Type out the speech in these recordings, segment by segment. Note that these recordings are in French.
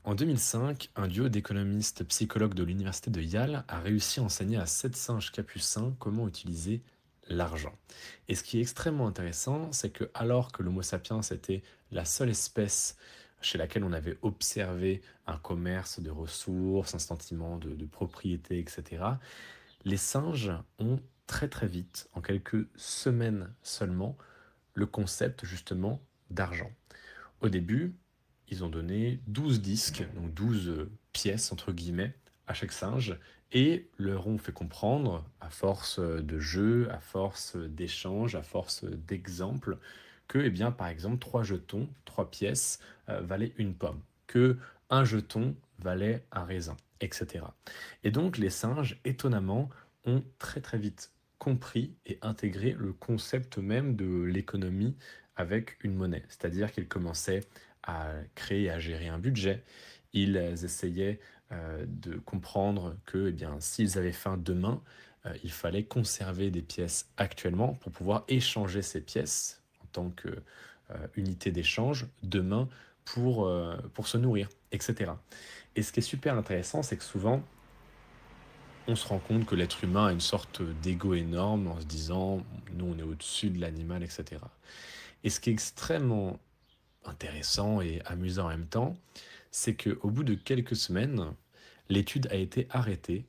En 2005, un duo d'économistes psychologues de l'université de Yale a réussi à enseigner à 7 singes capucins comment utiliser l'argent. Et ce qui est extrêmement intéressant, c'est que alors que l'Homo sapiens était la seule espèce chez laquelle on avait observé un commerce de ressources, un sentiment de propriété, etc., les singes ont très très vite, en quelques semaines seulement, le concept justement d'argent. Au début, ils ont donné 12 disques, donc 12 pièces entre guillemets, à chaque singe, et leur ont fait comprendre, à force de jeux, à force d'échanges, à force d'exemples, que, eh bien, par exemple, 3 jetons, 3 pièces, valaient une pomme, que un jeton valait un raisin, etc. Et donc les singes, étonnamment, ont très très vite compris et intégré le concept même de l'économie avec une monnaie. C'est-à-dire qu'ils commençaient à créer et à gérer un budget. Ils essayaient de comprendre que, eh bien, s'ils avaient faim demain, il fallait conserver des pièces actuellement pour pouvoir échanger ces pièces en tant qu'unité d'échange demain pour se nourrir, etc. Et ce qui est super intéressant, c'est que souvent, on se rend compte que l'être humain a une sorte d'ego énorme en se disant, nous, on est au-dessus de l'animal, etc. Et ce qui est extrêmement intéressant et amusant en même temps, c'est qu'au bout de quelques semaines, l'étude a été arrêtée,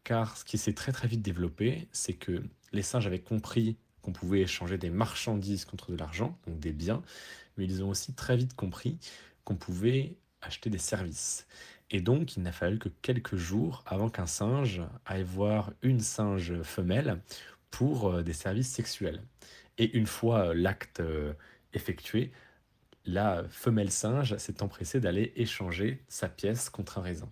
car ce qui s'est très très vite développé, c'est que les singes avaient compris qu'on pouvait échanger des marchandises contre de l'argent, donc des biens, mais ils ont aussi très vite compris qu'on pouvait acheter des services. Et donc, il n'a fallu que quelques jours avant qu'un singe aille voir une singe femelle pour des services sexuels. Et une fois l'acte effectué, la femelle singe s'est empressée d'aller échanger sa pièce contre un raisin.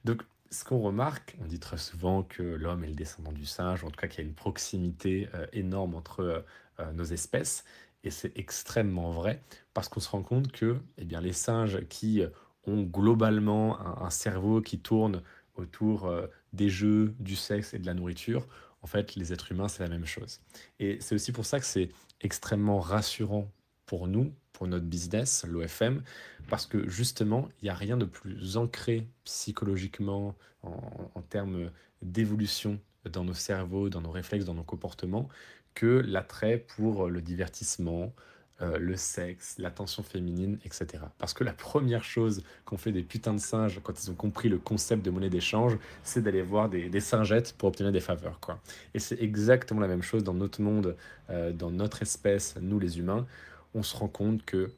Donc, ce qu'on remarque, on dit très souvent que l'homme est le descendant du singe, ou en tout cas qu'il y a une proximité énorme entre nos espèces, et c'est extrêmement vrai, parce qu'on se rend compte que eh bien, les singes qui ont globalement un cerveau qui tourne autour des jeux, du sexe et de la nourriture, en fait, les êtres humains, c'est la même chose. Et c'est aussi pour ça que c'est extrêmement rassurant pour nous, pour notre business, l'OFM, parce que justement, il n'y a rien de plus ancré psychologiquement en termes d'évolution dans nos cerveaux, dans nos réflexes, dans nos comportements, que l'attrait pour le divertissement, le sexe, l'attention féminine, etc. Parce que la première chose qu'ont fait des putains de singes quand ils ont compris le concept de monnaie d'échange, c'est d'aller voir des singettes pour obtenir des faveurs, quoi. Et c'est exactement la même chose dans notre monde, dans notre espèce, nous les humains. On se rend compte que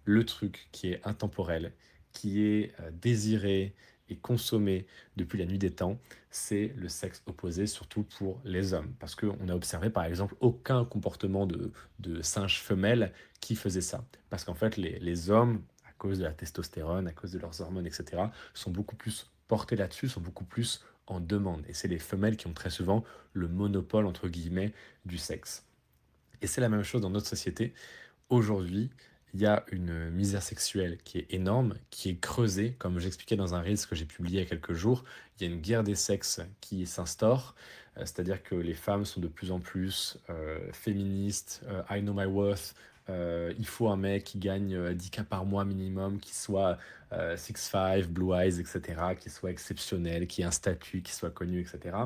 le truc qui est intemporel, qui est désiré et consommé depuis la nuit des temps, c'est le sexe opposé, surtout pour les hommes. Parce qu'on a observé par exemple aucun comportement de singe femelle qui faisait ça. Parce qu'en fait, les hommes, à cause de la testostérone, à cause de leurs hormones, etc., sont beaucoup plus portés là-dessus, sont beaucoup plus en demande. Et c'est les femelles qui ont très souvent le monopole, entre guillemets, du sexe. Et c'est la même chose dans notre société. Aujourd'hui, il y a une misère sexuelle qui est énorme, qui est creusée, comme j'expliquais dans un Reels que j'ai publié il y a quelques jours. Il y a une guerre des sexes qui s'instaure, c'est-à-dire que les femmes sont de plus en plus féministes, I know my worth, il faut un mec qui gagne 10K par mois minimum, qui soit 6'5", blue eyes, etc., qui soit exceptionnel, qui ait un statut, qui soit connu, etc.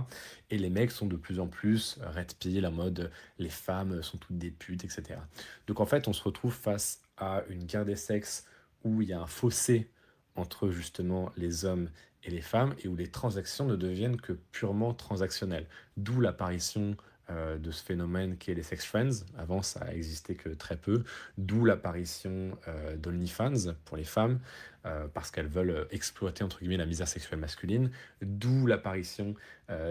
Et les mecs sont de plus en plus red pill, en mode les femmes sont toutes des putes, etc. Donc en fait, on se retrouve face à une guerre des sexes où il y a un fossé entre justement les hommes et les femmes et où les transactions ne deviennent que purement transactionnelles. D'où l'apparition de ce phénomène qui est les sex friends. Avant, ça a existé que très peu. D'où l'apparition d'OnlyFans pour les femmes, parce qu'elles veulent exploiter entre guillemets la misère sexuelle masculine. D'où l'apparition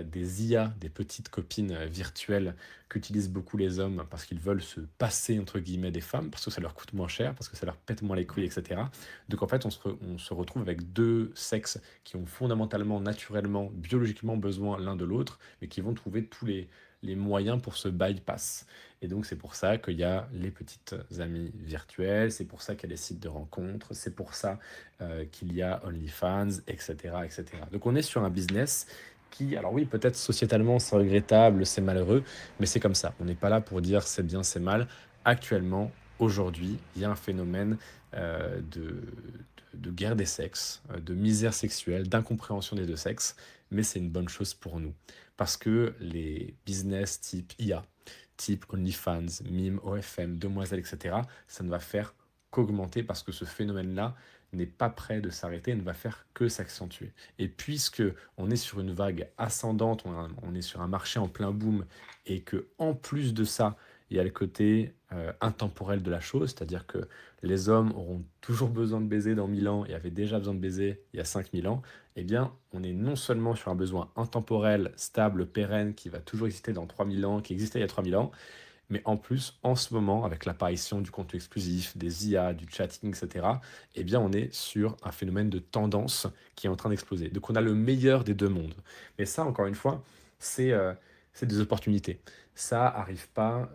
des IA, des petites copines virtuelles qu'utilisent beaucoup les hommes parce qu'ils veulent se passer entre guillemets des femmes, parce que ça leur coûte moins cher, parce que ça leur pète moins les couilles, etc. Donc en fait, on se retrouve avec deux sexes qui ont fondamentalement, naturellement, biologiquement besoin l'un de l'autre, mais qui vont trouver tous les moyens pour se bypass. Et donc c'est pour ça qu'il y a les petites amies virtuelles, c'est pour ça qu'il y a les sites de rencontres, c'est pour ça qu'il y a OnlyFans, etc., etc. Donc on est sur un business qui, alors oui, peut-être sociétalement c'est regrettable, c'est malheureux, mais c'est comme ça. On n'est pas là pour dire c'est bien, c'est mal. Actuellement, aujourd'hui, il y a un phénomène de guerre des sexes, de misère sexuelle, d'incompréhension des deux sexes, mais c'est une bonne chose pour nous. Parce que les business type IA, type OnlyFans, Mime, OFM, Demoiselle, etc., ça ne va faire qu'augmenter parce que ce phénomène-là n'est pas prêt de s'arrêter et ne va faire que s'accentuer. Et puisque on est sur une vague ascendante, on est sur un marché en plein boom et que en plus de ça, il y a le côté intemporel de la chose, c'est-à-dire que les hommes auront toujours besoin de baiser dans 1000 ans et avaient déjà besoin de baiser il y a 5000 ans, eh bien, on est non seulement sur un besoin intemporel, stable, pérenne, qui va toujours exister dans 3000 ans, qui existait il y a 3000 ans, mais en plus, en ce moment, avec l'apparition du contenu exclusif, des IA, du chatting, etc., eh bien, on est sur un phénomène de tendance qui est en train d'exploser. Donc, on a le meilleur des deux mondes. Mais ça, encore une fois, c'est c'est des opportunités. Ça arrive pas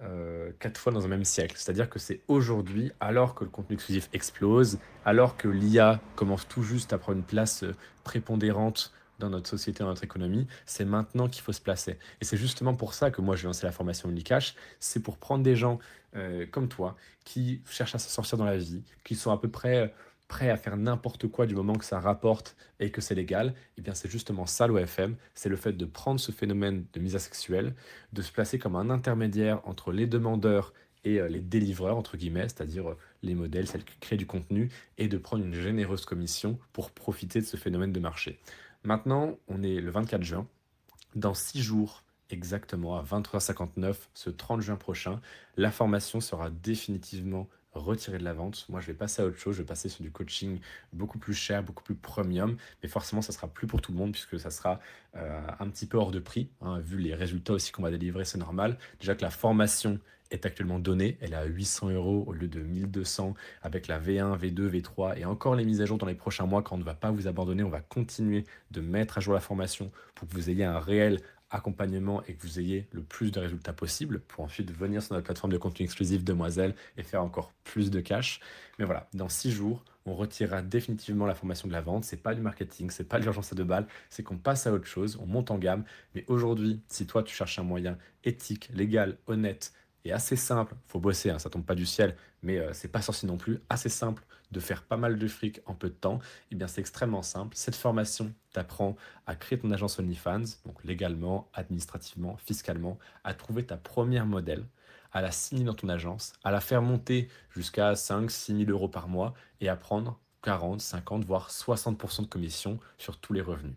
4 fois dans un même siècle. C'est-à-dire que c'est aujourd'hui, alors que le contenu exclusif explose, alors que l'IA commence tout juste à prendre une place prépondérante dans notre société, dans notre économie, c'est maintenant qu'il faut se placer. Et c'est justement pour ça que moi j'ai lancé la formation Unicash, c'est pour prendre des gens comme toi qui cherchent à s'en sortir dans la vie, qui sont à peu près prêts à faire n'importe quoi du moment que ça rapporte et que c'est légal. Et bien c'est justement ça l'OFM, c'est le fait de prendre ce phénomène de misère sexuelle, de se placer comme un intermédiaire entre les demandeurs et les délivreurs, entre guillemets, c'est-à-dire les modèles, celles qui créent du contenu, et de prendre une généreuse commission pour profiter de ce phénomène de marché. Maintenant, on est le 24 juin. Dans 6 jours, exactement à 23h59, ce 30 juin prochain, la formation sera définitivement retirée de la vente. Moi, je vais passer à autre chose. Je vais passer sur du coaching beaucoup plus cher, beaucoup plus premium. Mais forcément, ça sera plus pour tout le monde puisque ça sera un petit peu hors de prix, hein, vu les résultats aussi qu'on va délivrer, c'est normal. Déjà que la formation est actuellement donnée, elle est à 800 euros au lieu de 1200 avec la V1, V2, V3 et encore les mises à jour dans les prochains mois quand on ne va pas vous abandonner, on va continuer de mettre à jour la formation pour que vous ayez un réel accompagnement et que vous ayez le plus de résultats possible pour ensuite venir sur notre plateforme de contenu exclusif Demoiselle et faire encore plus de cash. Mais voilà, dans 6 jours, on retirera définitivement la formation de la vente. C'est pas du marketing, c'est pas de l'urgence à 2 balles, c'est qu'on passe à autre chose, on monte en gamme. Mais aujourd'hui, si toi tu cherches un moyen éthique, légal, honnête et assez simple, faut bosser, hein, ça tombe pas du ciel, mais c'est pas sorcier non plus, assez simple de faire pas mal de fric en peu de temps, eh bien c'est extrêmement simple. Cette formation t'apprend à créer ton agence OnlyFans, donc légalement, administrativement, fiscalement, à trouver ta première modèle, à la signer dans ton agence, à la faire monter jusqu'à 5 000 à 6 000 euros par mois et à prendre 40, 50, voire 60% de commission sur tous les revenus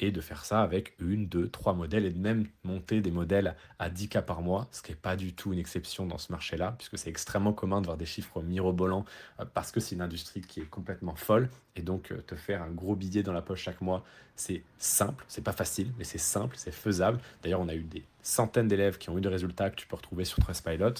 et de faire ça avec une, deux, trois modèles et de même monter des modèles à 10K par mois, ce qui n'est pas du tout une exception dans ce marché-là, puisque c'est extrêmement commun de voir des chiffres mirobolants parce que c'est une industrie qui est complètement folle et donc te faire un gros billet dans la poche chaque mois, c'est simple, c'est pas facile, mais c'est simple, c'est faisable. D'ailleurs, on a eu des centaines d'élèves qui ont eu des résultats que tu peux retrouver sur Trustpilot.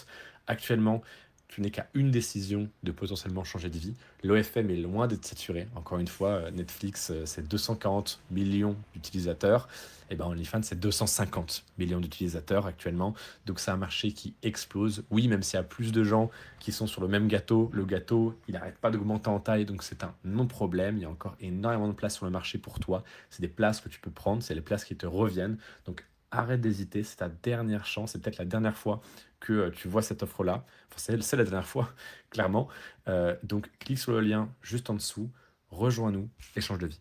Actuellement, tu n'es qu'à une décision de potentiellement changer de vie. L'OFM est loin d'être saturé. Encore une fois, Netflix, c'est 240 millions d'utilisateurs. Et ben OnlyFans, c'est 250 millions d'utilisateurs actuellement. Donc c'est un marché qui explose. Oui, même s'il y a plus de gens qui sont sur le même gâteau, le gâteau, il n'arrête pas d'augmenter en taille. Donc c'est un non-problème. Il y a encore énormément de place sur le marché pour toi. C'est des places que tu peux prendre. C'est les places qui te reviennent. Donc arrête d'hésiter. C'est ta dernière chance. C'est peut-être la dernière fois que tu vois cette offre-là. Enfin, c'est la dernière fois, clairement. Donc, clique sur le lien juste en dessous, rejoins-nous et change de vie.